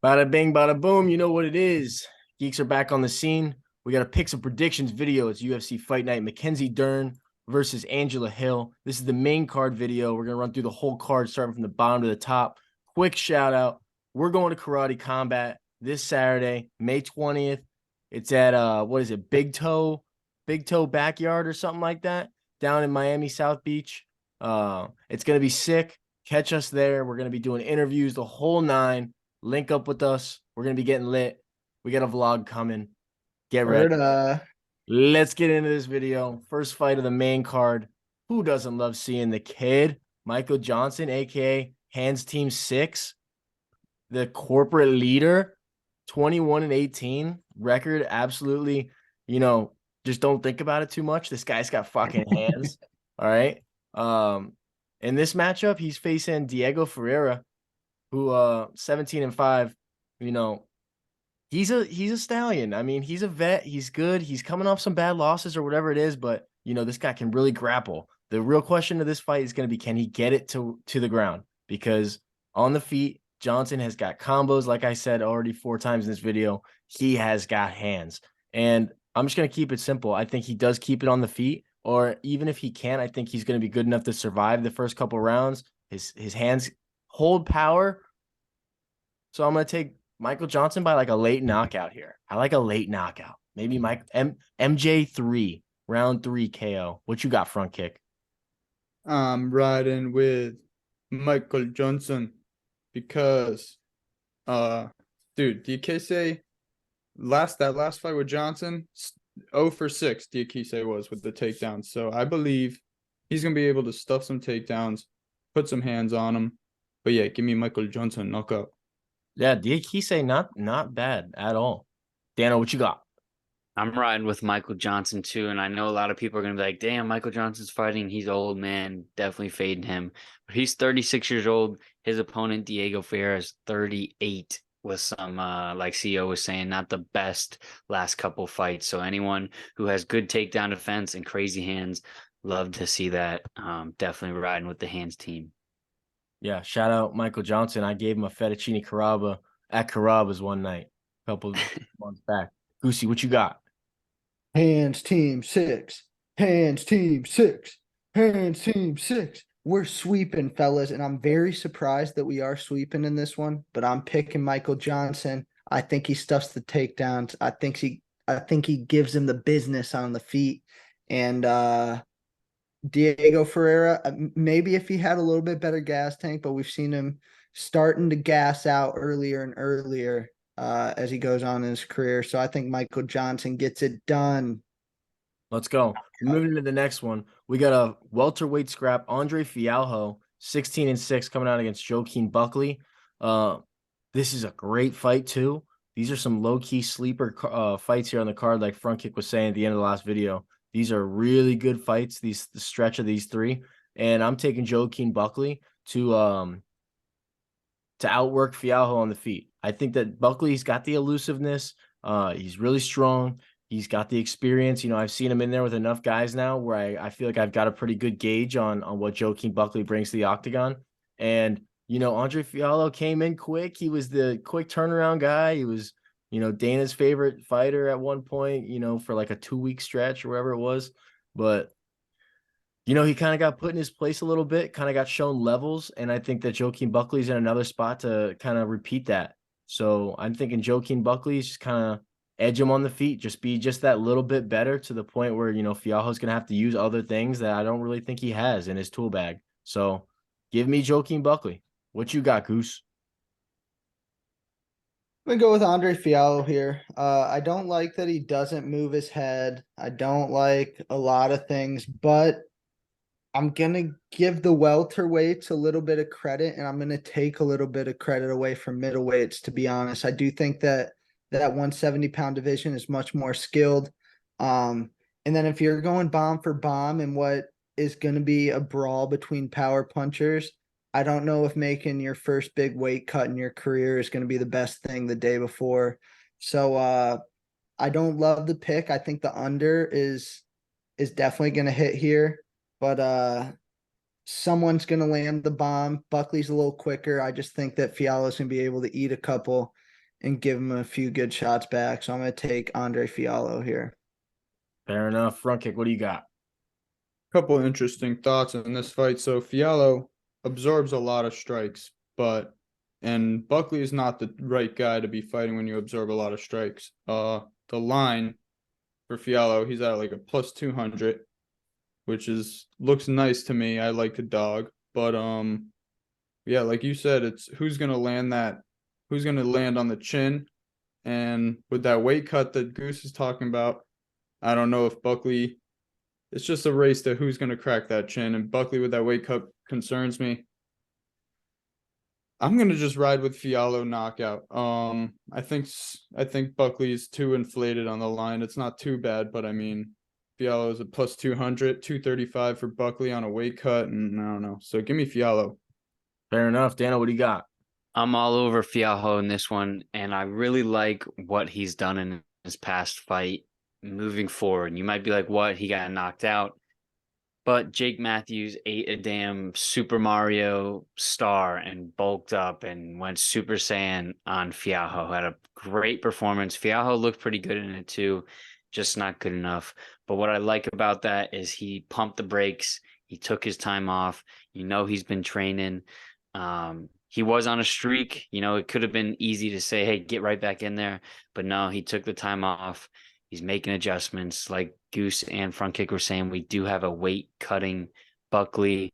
Bada bing, bada boom. You know what it is. Geeks are back on the scene. We got a picks and predictions video. It's UFC Fight Night. Mackenzie Dern versus Angela Hill. This is the main card video. We're going to run through the whole card, starting from the bottom to the top. Quick shout out. We're going to Karate Combat this Saturday, May 20th. It's at, Big Toe Backyard or something like that, down in Miami South Beach. It's going to be sick. Catch us there. We're going to be doing interviews, the whole nine. Link up with us. We're going to be getting lit. We got a vlog coming. Get ready. Let's get into this video. First fight of the main card. Who doesn't love seeing the kid? Michael Johnson, a.k.a. Hands Team 6. The corporate leader. 21-18. Record absolutely, just don't think about it too much. This guy's got fucking hands. All right. In this matchup, he's facing Diego Ferreira, who 17-5, he's a stallion. I mean, he's a vet, he's good, he's coming off some bad losses or whatever it is, but this guy can really grapple. The real question of this fight is going to be, can he get it to the ground? Because on the feet, Johnson has got combos, like I said already 4 times in this video. He has got hands. And I'm just going to keep it simple. I think he does keep it on the feet, or even if he can't, I think he's going to be good enough to survive the first couple rounds. His hands hold power. So I'm going to take Michael Johnson by like a late knockout here. I like a late knockout. Maybe MJ3, round 3 KO. What you got, Front Kick? I'm riding with Michael Johnson because, dude, Diakise, that last fight with Johnson, 0 for 6 Diakise was with the takedowns. So I believe he's going to be able to stuff some takedowns, put some hands on him. But yeah, give me Michael Johnson knockout. Yeah, Diakise not bad at all. Dano, what you got? I'm riding with Michael Johnson too, and I know a lot of people are gonna be like, "Damn, Michael Johnson's fighting. He's old, man. Definitely fading him." But he's 36 years old. His opponent Diego Ferreira is 38, with some like CEO was saying, not the best last couple fights. So anyone who has good takedown defense and crazy hands, love to see that. Definitely riding with the hands team. Yeah, shout out Michael Johnson. I gave him a fettuccine carrabba at Carrabba's one night, a couple months back. Goosey, what you got? Hands Team 6. Hands Team 6. Hands Team 6. We're sweeping, fellas, and I'm very surprised that we are sweeping in this one, but I'm picking Michael Johnson. I think he stuffs the takedowns. I think he gives him the business on the feet. And Diego Ferreira, maybe if he had a little bit better gas tank, but we've seen him starting to gas out earlier and earlier as he goes on in his career. So I think Michael Johnson gets it done. Let's go. Moving to the next one. We got a welterweight scrap, Andre Fialho, 16-6, coming out against Joaquin Buckley. This is a great fight too. These are some low-key sleeper fights here on the card, like Front Kick was saying at the end of the last video. These are really good fights, the stretch of these 3. And I'm taking Joaquin Buckley to outwork Fialho on the feet. I think that Buckley's got the elusiveness. He's really strong. He's got the experience. I've seen him in there with enough guys now where I feel like I've got a pretty good gauge on what Joaquin Buckley brings to the octagon. And, Andre Fialho came in quick. He was the quick turnaround guy. He was, Dana's favorite fighter at one point, for like a 2-week stretch or whatever it was. But, he kind of got put in his place a little bit, kind of got shown levels. And I think that Joaquin Buckley's in another spot to kind of repeat that. So I'm thinking Joaquin Buckley's just kind of edge him on the feet, just be just that little bit better to the point where, Fialho's going to have to use other things that I don't really think he has in his tool bag. So give me Joaquin Buckley. What you got, Goose? I'm going to go with Andre Fialho here. I don't like that he doesn't move his head. I don't like a lot of things, but I'm going to give the welterweights a little bit of credit, and I'm going to take a little bit of credit away from middleweights, to be honest. I do think that 170-pound division is much more skilled. And then if you're going bomb for bomb in what is going to be a brawl between power punchers, I don't know if making your first big weight cut in your career is going to be the best thing the day before. So I don't love the pick. I think the under is definitely going to hit here. But someone's going to land the bomb. Buckley's a little quicker. I just think that Fialho's going to be able to eat a couple and give him a few good shots back. So I'm going to take Andre Fialho here. Fair enough. Front kick, what do you got? Couple interesting thoughts in this fight. So Fialho absorbs a lot of strikes, and Buckley is not the right guy to be fighting when you absorb a lot of strikes. The line for Fialho, he's at like a plus 200, which looks nice to me. I like the dog, but yeah, like you said, it's who's gonna land on the chin, and with that weight cut that Goose is talking about, I don't know if Buckley. It's just a race to who's gonna crack that chin, and Buckley with that weight cut concerns me. I'm gonna just ride with Fialho knockout. I think Buckley is too inflated on the line. It's not too bad, but I mean, Fialho is a plus 200, 235 for Buckley on a weight cut, and I don't know. So give me Fialho. Fair enough. Dano, what do you got? I'm all over Fialho in this one, and I really like what he's done in his past fight moving forward. You might be like, what? He got knocked out. But Jake Matthews ate a damn Super Mario star and bulked up and went Super Saiyan on Fialho. Had a great performance. Fialho looked pretty good in it too, just not good enough. But what I like about that is he pumped the brakes. He took his time off. You know he's been training. He was on a streak. You know, it could have been easy to say, hey, get right back in there. But no, he took the time off. He's making adjustments. Like Goose and Front Kick were saying, we do have a weight cutting Buckley,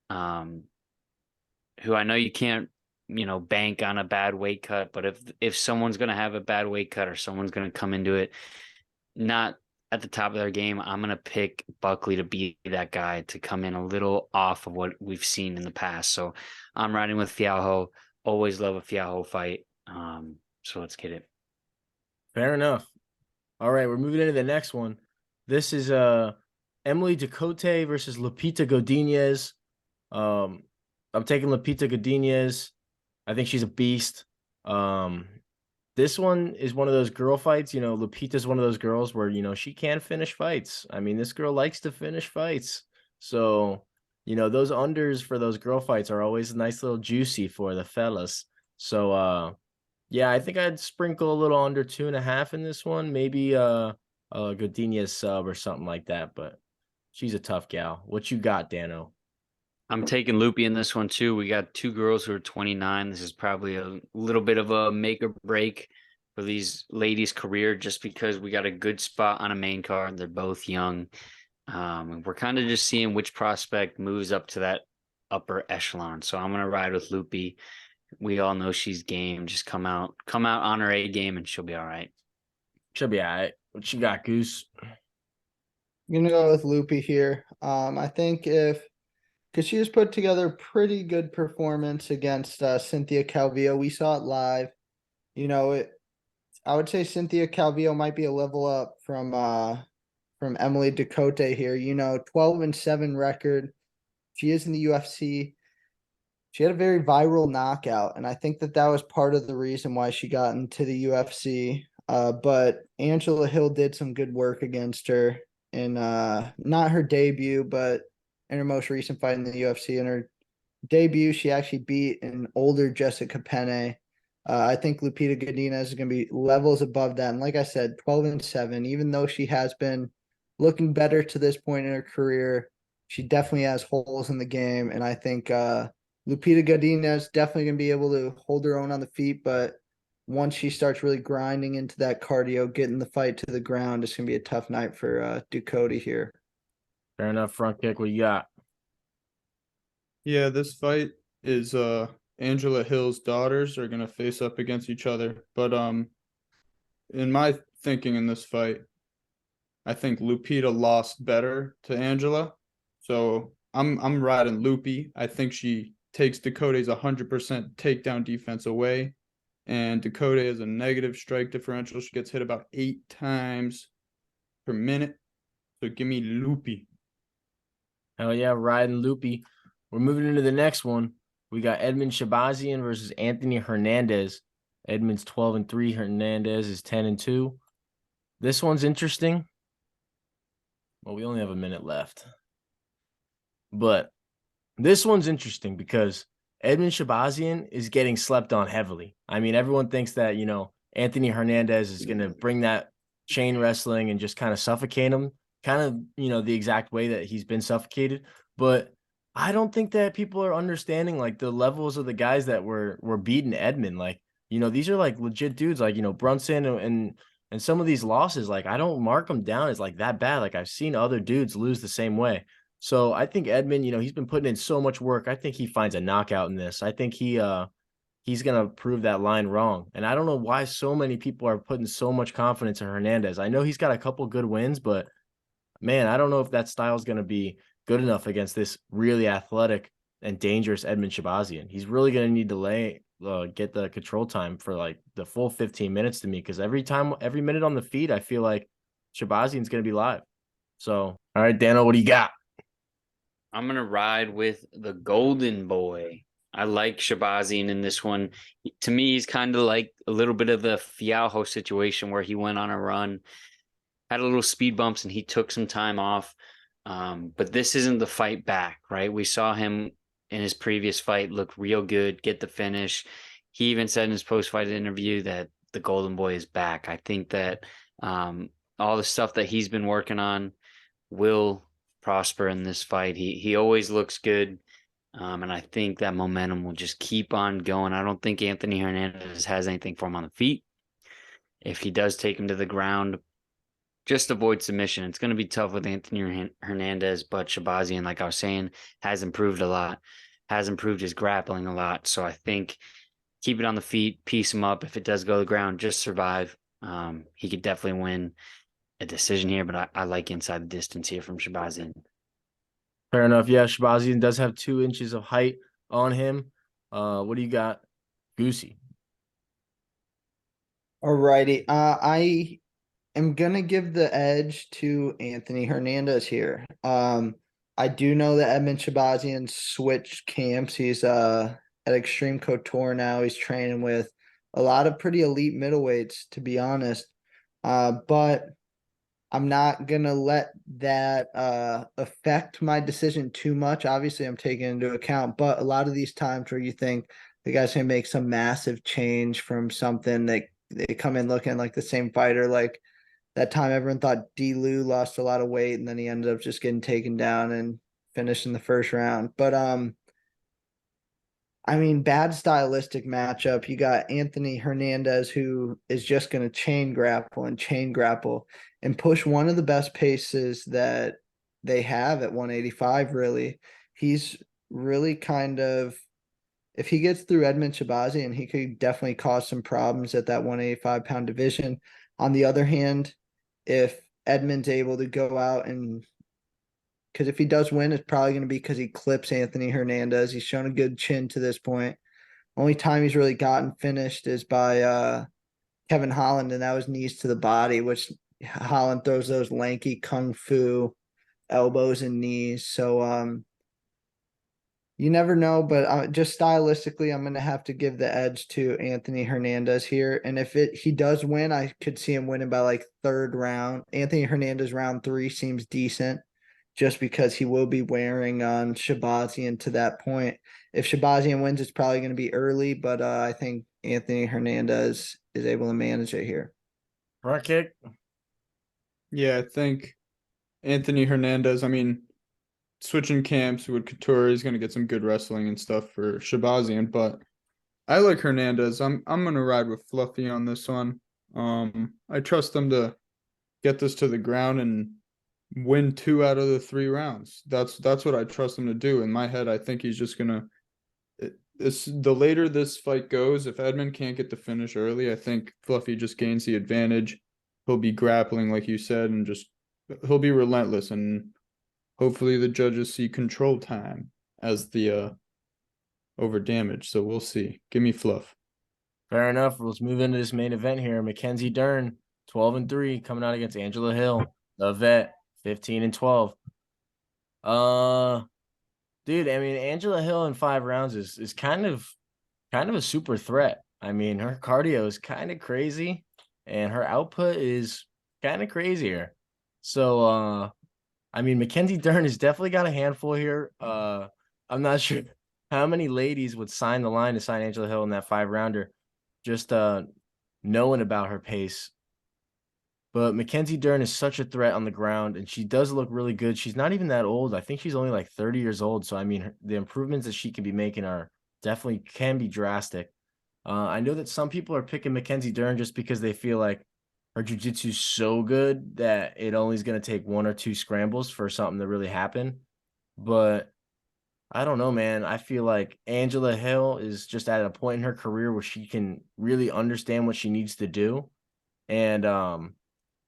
who I know you can't, bank on a bad weight cut. But if someone's going to have a bad weight cut or someone's going to come into it not at the top of their game, I'm going to pick Buckley to be that guy to come in a little off of what we've seen in the past. So I'm riding with Fialho. Always love a Fialho fight. So let's get it. Fair enough. All right, we're moving into the next one. This is Emily Ducote versus Lupita Godinez. I'm taking Lupita Godinez. I think she's a beast. This one is one of those girl fights. Lupita's one of those girls where, she can finish fights. I mean, this girl likes to finish fights. So, those unders for those girl fights are always a nice little juicy for the fellas. So, yeah, I think I'd sprinkle a little under 2.5 in this one. Maybe a Godinez sub or something like that. But she's a tough gal. What you got, Dano? I'm taking Loopy in this one too. We got two girls who are 29. This is probably a little bit of a make or break for these ladies' career just because we got a good spot on a main card. They're both young. We're kind of just seeing which prospect moves up to that upper echelon. So I'm going to ride with Loopy. We all know she's game. Just come out on her A game and she'll be all right. She'll be all right. What you got, Goose? I'm gonna go with Loopy here. I think because she has put together a pretty good performance against Cynthia Calvillo. We saw it live. I would say Cynthia Calvillo might be a level up from Emily Ducote here. 12-7 record. She is in the UFC. She had a very viral knockout, and I think that was part of the reason why she got into the UFC. But Angela Hill did some good work against her in not her debut, but in her most recent fight in the UFC. In her debut, she actually beat an older Jessica Penne. I think Lupita Godinez is going to be levels above that. And like I said, 12-7, even though she has been looking better to this point in her career, she definitely has holes in the game. And I think Lupita Godinez definitely going to be able to hold her own on the feet, but once she starts really grinding into that cardio, getting the fight to the ground, it's going to be a tough night for Ducote here. Fair enough. Front kick, what you got? Yeah, this fight is Angela Hill's daughters are gonna face up against each other. But in my thinking in this fight, I think Lupita lost better to Angela. So I'm riding Loopy. I think she takes Ducote's 100% takedown defense away. And Ducote has a negative strike differential. She gets hit about 8 times per minute. So give me Loopy. Hell yeah, riding Loopy. We're moving into the next one. We got Edmund Shabazian versus Anthony Hernandez. Edmund's 12-3. Hernandez is 10-2. This one's interesting. Well, we only have a minute left. But This one's interesting because Edmund Shabazian is getting slept on heavily. I mean, everyone thinks that, Anthony Hernandez is going to bring that chain wrestling and just kind of suffocate him, kind of, the exact way that he's been suffocated. But I don't think that people are understanding like the levels of the guys that were beating Edmund. Like, these are like legit dudes, like, Brunson and some of these losses, like I don't mark them down as like that bad. Like I've seen other dudes lose the same way. So I think Edmund, he's been putting in so much work. I think he finds a knockout in this. I think he's gonna prove that line wrong. And I don't know why so many people are putting so much confidence in Hernandez. I know he's got a couple good wins, but man, I don't know if that style is gonna be good enough against this really athletic and dangerous Edmund Shabazian. He's really gonna need to get the control time for like the full 15 minutes to me because every minute on the feed, I feel like Shabazian's gonna be live. So, all right, Dano, what do you got? I'm gonna ride with the Golden Boy. I like Shabazian in this one. To me, he's kind of like a little bit of the Fialho situation where he went on a run, had a little speed bumps, and he took some time off. But this isn't the fight back, right? We saw him in his previous fight look real good, get the finish. He even said in his post-fight interview that the Golden Boy is back. I think that all the stuff that he's been working on will prosper in this fight. He always looks good. And I think that momentum will just keep on going. I don't think Anthony Hernandez has anything for him on the feet. If he does take him to the ground, just avoid submission. It's going to be tough with Anthony Hernandez, but Shabazian, like I was saying, has improved a lot, has improved his grappling a lot. So I think keep it on the feet, piece him up. If it does go to the ground, just survive. He could definitely win a decision here, but I like inside the distance here from Shabazian. Fair enough. Yeah, Shabazian does have 2 inches of height on him. What do you got, Goosey? Alrighty. I am gonna give the edge to Anthony Hernandez here. I do know that Edmund Shabazian switched camps. He's at Extreme Couture now. He's training with a lot of pretty elite middleweights, to be honest. But I'm not gonna let that affect my decision too much. Obviously, I'm taking into account, but a lot of these times where you think the guy's gonna make some massive change from something that they come in looking like the same fighter, like that time everyone thought D. Lou lost a lot of weight and then he ended up just getting taken down and finished in the first round. But I mean, bad stylistic matchup. You got Anthony Hernandez, who is just going to chain grapple and push one of the best paces that they have at 185, really. He's really kind of, if he gets through Edmund Shabazian, he could definitely cause some problems at that 185-pound division. On the other hand, if Edmund's able to go out and because if he does win, it's probably going to be because he clips Anthony Hernandez. He's shown a good chin to this point. Only time he's really gotten finished is by Kevin Holland, and that was knees to the body, which Holland throws those lanky kung fu elbows and knees. So you never know, but just stylistically, I'm going to have to give the edge to Anthony Hernandez here. And if he does win, I could see him winning by like third round. Anthony Hernandez round 3 seems decent just because he will be wearing on Shabazian to that point. If Shabazian wins, it's probably going to be early, but I think Anthony Hernandez is able to manage it here. Front kick. Yeah, I think Anthony Hernandez, I mean, switching camps with Couture, he's going to get some good wrestling and stuff for Shabazian, but I like Hernandez. I'm going to ride with Fluffy on this one. I trust him to get this to the ground and win 2 out of the 3 rounds. That's what I trust him to do. In my head, I think he's just gonna. The later this fight goes, if Edmund can't get the finish early, I think Fluffy just gains the advantage. He'll be grappling, like you said, and he'll be relentless. And hopefully, the judges see control time as the over damage. So we'll see. Give me Fluff. Fair enough. Let's move into this main event here. Mackenzie Dern, 12-3, coming out against Angela Hill, the vet, 15-12. Dude, I mean, Angela Hill in 5 rounds is kind of a super threat. I mean, her cardio is kind of crazy, and her output is kind of crazier. So, I mean, Mackenzie Dern has definitely got a handful here. I'm not sure how many ladies would sign the line to sign Angela Hill in that 5-rounder, just knowing about her pace. But Mackenzie Dern is such a threat on the ground, and she does look really good. She's not even that old. I think she's only like 30 years old. So, I mean, the improvements that she can be making are definitely can be drastic. I know that some people are picking Mackenzie Dern just because they feel like her jiu-jitsu is so good that it only is going to take 1 or 2 scrambles for something to really happen. But I don't know, man. I feel like Angela Hill is just at a point in her career where she can really understand what she needs to do. And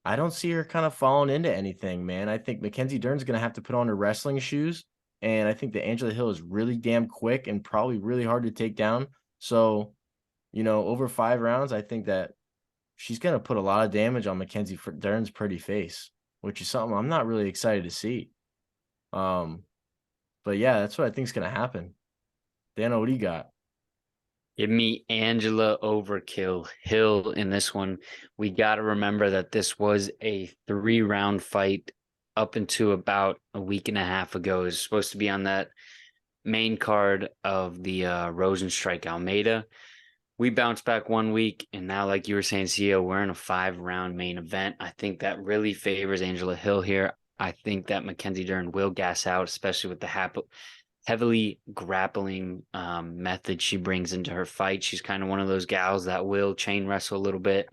I don't see her kind of falling into anything, man. I think Mackenzie Dern's going to have to put on her wrestling shoes. And I think that Angela Hill is really damn quick and probably really hard to take down. So, over 5 rounds, I think that she's going to put a lot of damage on Mackenzie Dern's pretty face, which is something I'm not really excited to see. But yeah, that's what I think is going to happen. Dano, what do you got? Give me Angela Overkill Hill in this one. We got to remember that this was a 3-round fight up into about a week and a half ago. It was supposed to be on that main card of the Rosenstrike Almeida. We bounced back 1 week, and now, like you were saying, CEO, we're in a 5-round main event. I think that really favors Angela Hill here. I think that Mackenzie Dern will gas out, especially with the heavily grappling method she brings into her fight. She's kind of one of those gals that will chain wrestle a little bit.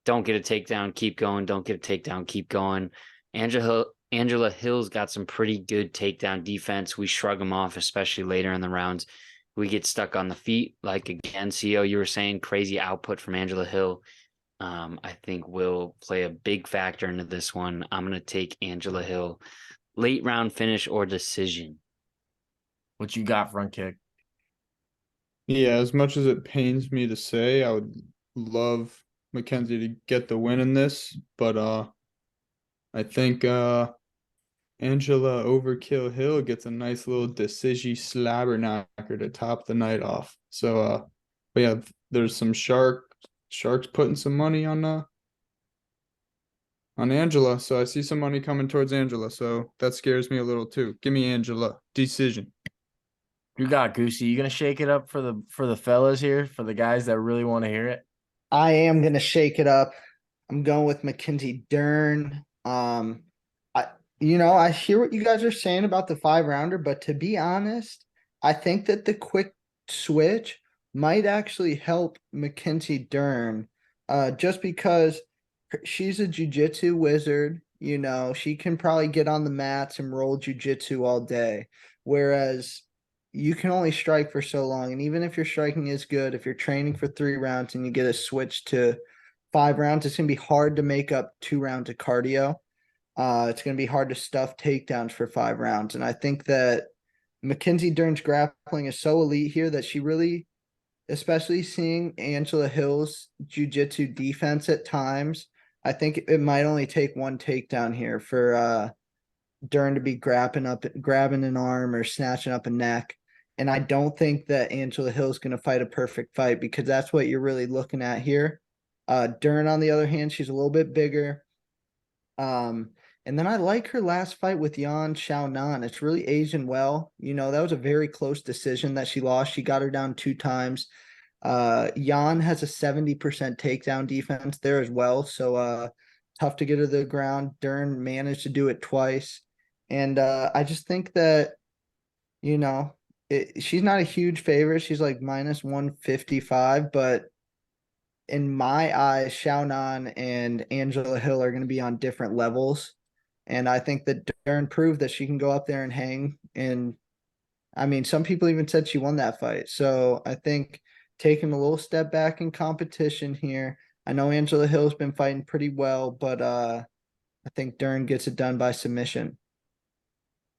Don't get a takedown, keep going. Don't get a takedown, keep going. Angela Hill's got some pretty good takedown defense. We shrug them off, especially later in the rounds. We get stuck on the feet. Like, again, CEO, you were saying, crazy output from Angela Hill. I think will play a big factor into this one. I'm going to take Angela Hill. Late round finish or decision. What you got, front kick? Yeah, as much as it pains me to say, I would love Mackenzie to get the win in this, but I think Angela Overkill Hill gets a nice little decision slabber knocker to top the night off. So but yeah, there's some sharks putting some money on Angela. So I see some money coming towards Angela. So that scares me a little too. Give me Angela. Decision. You got Goosey. You gonna shake it up for the fellas here, for the guys that really want to hear it? I am gonna shake it up. I'm going with Mackenzie Dern. I hear what you guys are saying about the 5-rounder, but to be honest, I think that the quick switch might actually help Mackenzie Dern, just because she's a jujitsu wizard. She can probably get on the mats and roll jujitsu all day, whereas you can only strike for so long. And even if your striking is good, if you're training for 3 rounds and you get a switch to 5 rounds, it's going to be hard to make up 2 rounds of cardio. It's going to be hard to stuff takedowns for 5 rounds. And I think that Mackenzie Dern's grappling is so elite here that she really, especially seeing Angela Hill's jiu-jitsu defense at times, I think it might only take 1 takedown here for Dern to be grabbing an arm or snatching up a neck. And I don't think that Angela Hill's going to fight a perfect fight, because that's what you're really looking at here. Dern, on the other hand, she's a little bit bigger. And then I like her last fight with Yan Xiaonan. It's really aging well. That was a very close decision that she lost. She got her down 2 times. Yan has a 70% takedown defense there as well. So tough to get her to the ground. Dern managed to do it twice. And I just think that, she's not a huge favorite. She's like minus 155, but in my eyes, Xiaonan and Angela Hill are going to be on different levels. And I think that Dern proved that she can go up there and hang. And I mean, some people even said she won that fight. So I think taking a little step back in competition here. I know Angela Hill's been fighting pretty well, but I think Dern gets it done by submission.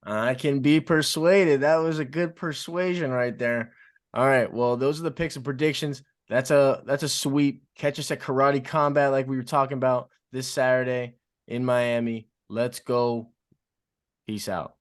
I can be persuaded. That was a good persuasion right there. All right. Well, those are the picks and predictions. That's a sweep. Catch us at Karate Combat, like we were talking about, this Saturday in Miami. Let's go. Peace out.